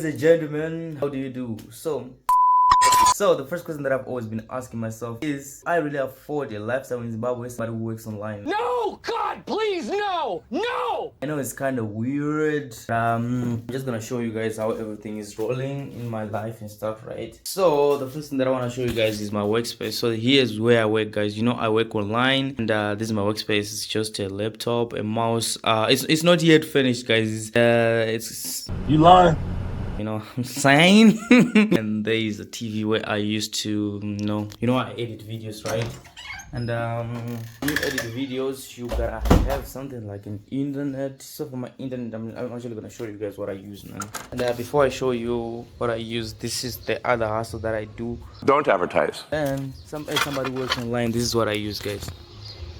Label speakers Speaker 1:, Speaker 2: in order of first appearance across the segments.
Speaker 1: ladies and gentlemen, how do you do? So the first question that I've always been asking myself is, I really afford a lifestyle in Zimbabwe, somebody who works online?
Speaker 2: No! God, please, no! No!
Speaker 1: I know it's kind of weird. I'm just gonna show you guys how everything is rolling in my life and stuff, right? So the first thing that I want to show you guys is my workspace. So here's where I work, guys. You know, I work online, and this is my workspace. It's just a laptop, a mouse. It's not yet finished, guys. It's
Speaker 3: You lying?
Speaker 1: you know I'm saying. And there is a TV where I used to I edit videos, right? And when you edit videos, you gotta have something like an internet. So for my internet, I'm actually gonna show you guys what I use, man. And before I show you what I use, this is the other hustle that I do.
Speaker 3: Don't advertise.
Speaker 1: And somebody works online, this is what I use, guys.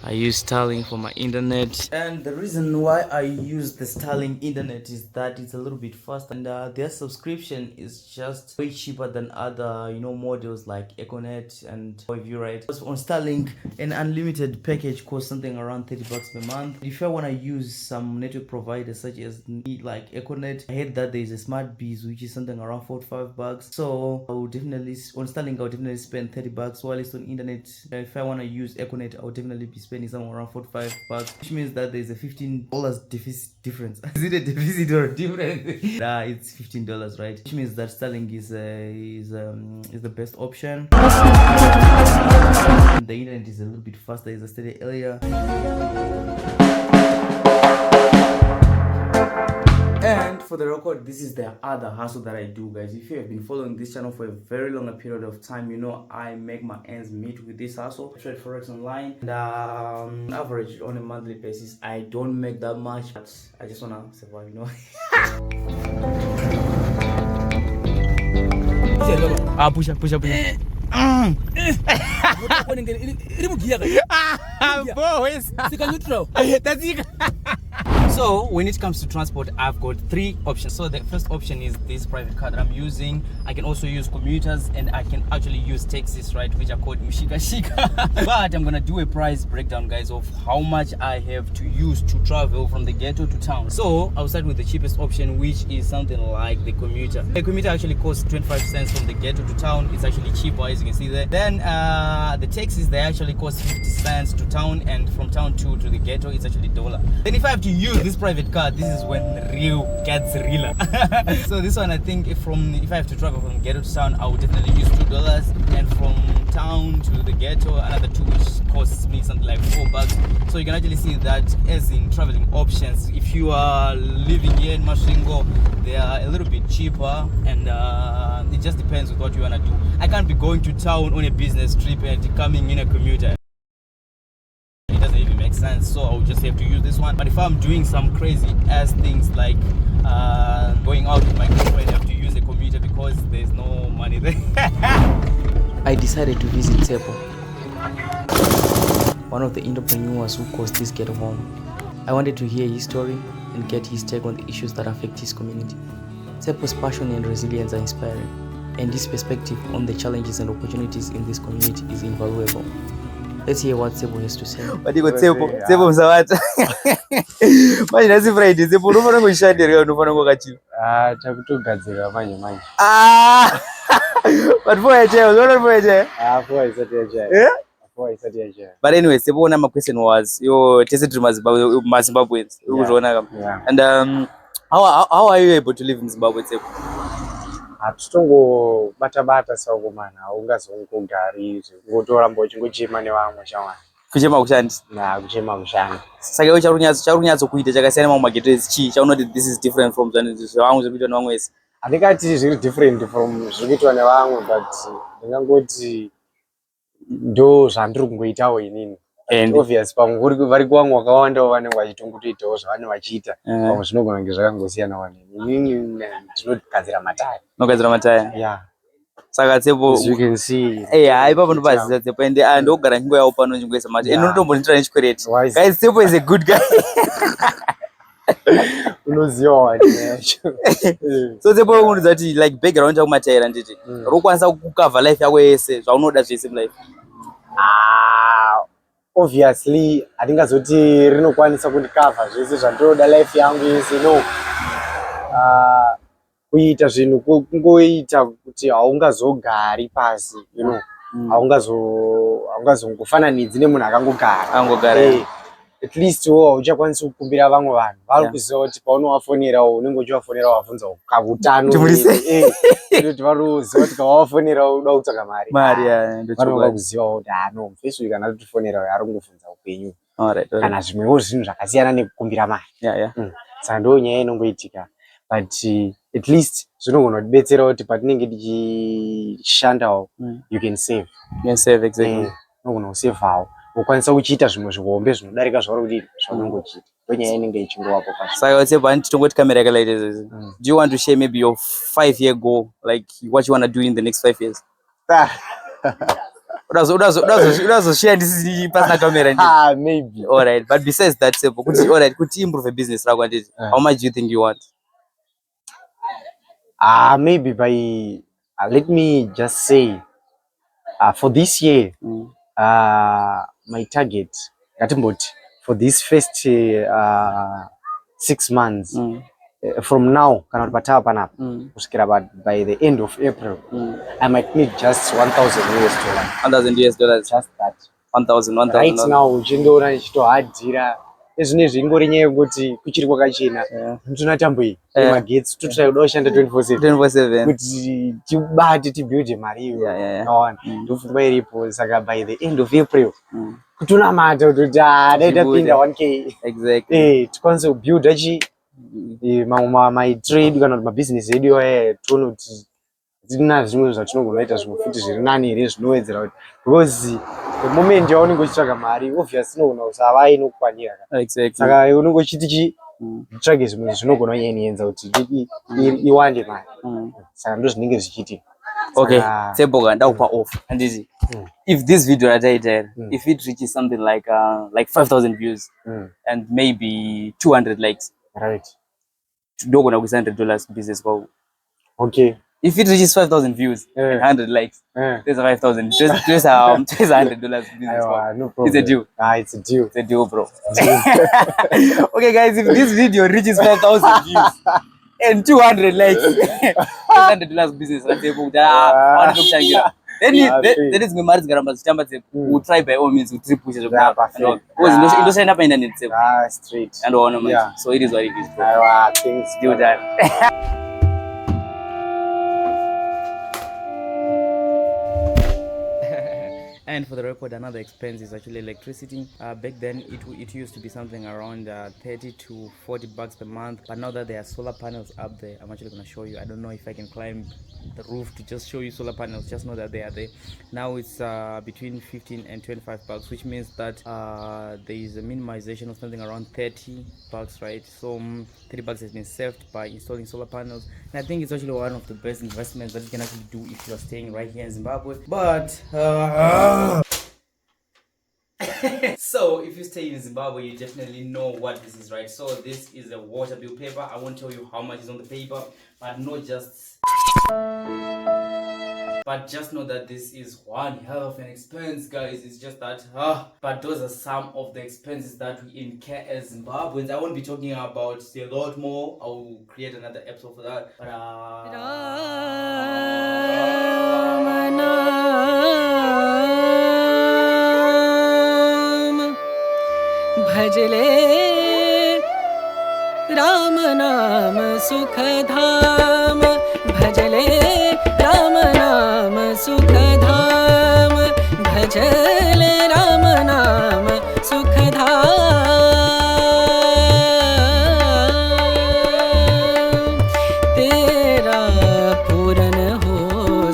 Speaker 1: I use Starlink for my internet, and the reason why I use the Starlink internet is that it's a little bit faster, and their subscription is just way cheaper than other models like Econet and View, right? On Starlink, an unlimited package costs something around $30 per month. If I want to use some network providers such as like Econet, I heard that there is a Smart Bees which is something around $45. So I would definitely on Starlink, I would definitely spend $30, while it's on internet. If I want to use Econet, I would definitely be spending somewhere around $45, which means that there's a $15 difference. Is it a deficit or a difference? Nah, it's $15, right? Which means that Starlink is the best option. And the internet is a little bit faster, as I stated earlier. And for the record, this is the other hustle that I do, guys. If you have been following this channel for a very long period of time, you know I make my ends meet with this hustle. I trade forex online, and average on a monthly basis. I don't make that much, but I just wanna survive, you know. Push up. So when it comes to transport, I've got three options. So the first option is this private car that I'm using. I can also use commuters, and I can actually use taxis, right, which are called Shika. But I'm gonna do a price breakdown, guys, of how much I have to use to travel from the ghetto to town. So I'll start with the cheapest option, which is something like the commuter. The commuter actually costs 25 cents from the ghetto to town. It's actually cheaper, as you can see there. Then the taxis, they actually cost 50 cents to town, and from town to the ghetto, it's actually $1. Then if I have to use this private car, this is when real gets realer. So this one, I think if I have to travel from ghetto to town, I would definitely use $2, and from town to the ghetto another $2, which costs me something like $4. So you can actually see that as in traveling options. If you are living here in Masvingo, they are a little bit cheaper, and it just depends with what you want to do. I can't be going to town on a business trip and coming in a commuter. Sense, so I'll just have to use this one. But if I'm doing some crazy ass things like going out with my girlfriend, I have to use a commuter because there's no money there. I decided to visit Tsepo, one of the entrepreneurs who caused this ghetto home. I wanted to hear his story and get his take on the issues that affect his community. Tsepo's passion and resilience are inspiring, and his perspective on the challenges and opportunities in this community is invaluable. Let's hear what Tsepo has to say. But you got Tsepo msawata. Manje nasi Friday Tsepo unofana kushandira unofana kwakachira.
Speaker 4: Takutogadzira manje.
Speaker 1: But for a chair, for a chair.
Speaker 4: For isati yaje.
Speaker 1: But anyway, Tsepo, my question was, you tested to Zimbabweans.
Speaker 4: Yeah.
Speaker 1: And how are you able to live in Zimbabwe, Tsepo?
Speaker 4: Hatutongo bata saukomana ungazongogari ngotoramba uchingochema nevamwe shamwari.
Speaker 1: Kuchema kushandi?
Speaker 4: Na kuchema kushandi.
Speaker 1: Saka wewe charunyatso kuita chakasiyana mumageto chi chaunoti this is different from zvavamwe zvikuitwa nevamwe ese.
Speaker 4: Andikati zviri different from zvikuitwa nevamwe, but ndingangoti ndo zvandiri kungoitawo inini. And obvious pamwe vari kwangu wakawanda vanenge vachitongotoitawo zvavanenge vachiita. Pamwe zvinogona kunge zvakangosiyana wanini. Inini ndinogadzira mataya.
Speaker 1: Unogadzira mataya?
Speaker 4: Yeah.
Speaker 1: Saka Tsepo,
Speaker 4: as you can see.
Speaker 1: Ipapo ndopazisa Tsepo, ende ndogara ndingoyawo pano ndingoisa mati. Eno ndotombonditora nechikwereti. Guys, Tsepo is a good guy.
Speaker 4: Unoziwa wacho.
Speaker 1: So Tsepo unodza kuti like background yako mataira nditi. Rokwanisa kukava life yako yese zvaunoda zvese mulife.
Speaker 4: Obviously handingazoti rinokwanisa kundikavha zvese zvandinoda life yangu yese, no. kuita zvinhu kungoita kuti haungazogari pasi, you know, haungazongofananidzi nemunhu akangogara. At least hauchakwanisi kukumbira vamwe vanhu vari kuziva kuti paunovafonerawo unenge uchivafonera wavhunza kahutano kuti vari kuziva kuti kawavafonera uda kutsvaka mari vanova kuzivawo kuti no mufesi uyu kana atotifonera ari kungobvunza upenyu kana zvimwewo zvinhu zvakasiyana nekukumbira mari. Saka ndo nyaya inongoitika, but at least zvinogona kutibetsera kuti patinenge tichishandawo you can save. Unogona kusevawo ukwanisa kuchiita zvimwe zvihombe zvinodarika zvauri kudini zvaunongochiita, ndonyaya inenge ichingowapo pashi.
Speaker 1: Saka tsebani titongoti kamera yake like this. Do you want to share maybe your 5-year goal, like what you want to do in the next 5 years? Udazo share this personal camera.
Speaker 4: Maybe.
Speaker 1: All right, but besides that, all right, could you improve a business like what is? How much do you think you want?
Speaker 4: Maybe by let me just say for this year my target for this first 6 months from now kana kuti patava panapa kusvikira by the end of April I might need just $1,000. Just that 1,000 right now. Uchindoona nichitohadhira ezvinezvi ingori nyaya yekuti kuchiri kwakachena nditona tamboi magetsi totsvai kuda kushanda 24/7 kuti tibate tibuilde mari iyo nawana ndofunga iripo. Saka by the end of April kutonamata kuti daita pinda 1K
Speaker 1: exactly
Speaker 4: tikwanise kubuilda my trade kana kuti mabusiness edu tione kuti tina zvimwe zvatinogona kuita zvimwe futi zviri nani here zvinowedzera kuti because the moment yaunenge uchitsvaga mari obviously unogona kusava inokukwanira. Saka unenge uchiti tsvage zvimwe zvinogona kuenza kuti iwande mari. Saka ndo zvinenge zvichiitika.
Speaker 1: Okay, Tseboga ndakupa off handiti if this video that I did if it reaches something like 5,000 views and maybe 200 likes,
Speaker 4: right,
Speaker 1: ndogona kuisa $100 business kwako.
Speaker 4: Okay,
Speaker 1: if it reaches 5,000 views and 100 likes, there's a 5,000. There's $100 business.
Speaker 4: No problem.
Speaker 1: It's a deal.
Speaker 4: It's a deal.
Speaker 1: It's a deal, bro. Okay, guys, if this video reaches 5,000 views and 200 likes, there's $100 business. Then it's Mimari's Garamba Stamba. We'll try by all means to push it up. Because you up in the
Speaker 4: straight.
Speaker 1: And ornament. So it is what it is, bro.
Speaker 4: Things
Speaker 1: do that. And for the record, another expense is actually electricity. Back then it used to be something around 30 to 40 bucks per month, but now that there are solar panels up there, I'm actually going to show you. I don't know if I can climb the roof to just show you solar panels, just know that they are there. Now it's between 15 and 25 bucks, which means that there is a minimization of something around 30 bucks, right? So 30 bucks has been saved by installing solar panels, and I think it's actually one of the best investments that you can actually do if you're staying right here in Zimbabwe. But so if you stay in Zimbabwe, you definitely know what this is, right? So this is a water bill paper. I won't tell you how much is on the paper, but just know that this is one hell of an expense, guys. It's just that but those are some of the expenses that we incur as Zimbabweans. I won't be talking about a lot more. I will create another episode for that, but
Speaker 3: भजले राम नाम सुख धाम, भजले राम नाम सुख धाम, भजले राम नाम सुख धाम। तेरा पूरन हो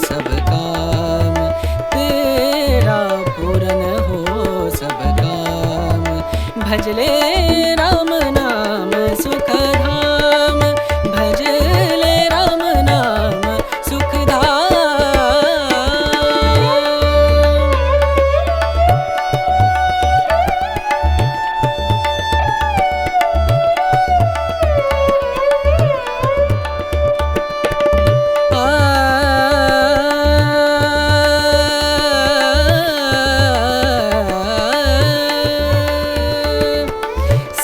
Speaker 3: सब काम, तेरा पूरन हो सब काम, भजले राम नाम सुख धाम, भजले राम नाम सुख धाम।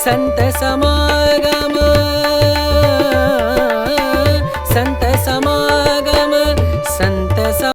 Speaker 3: संत समागम संत समागम संत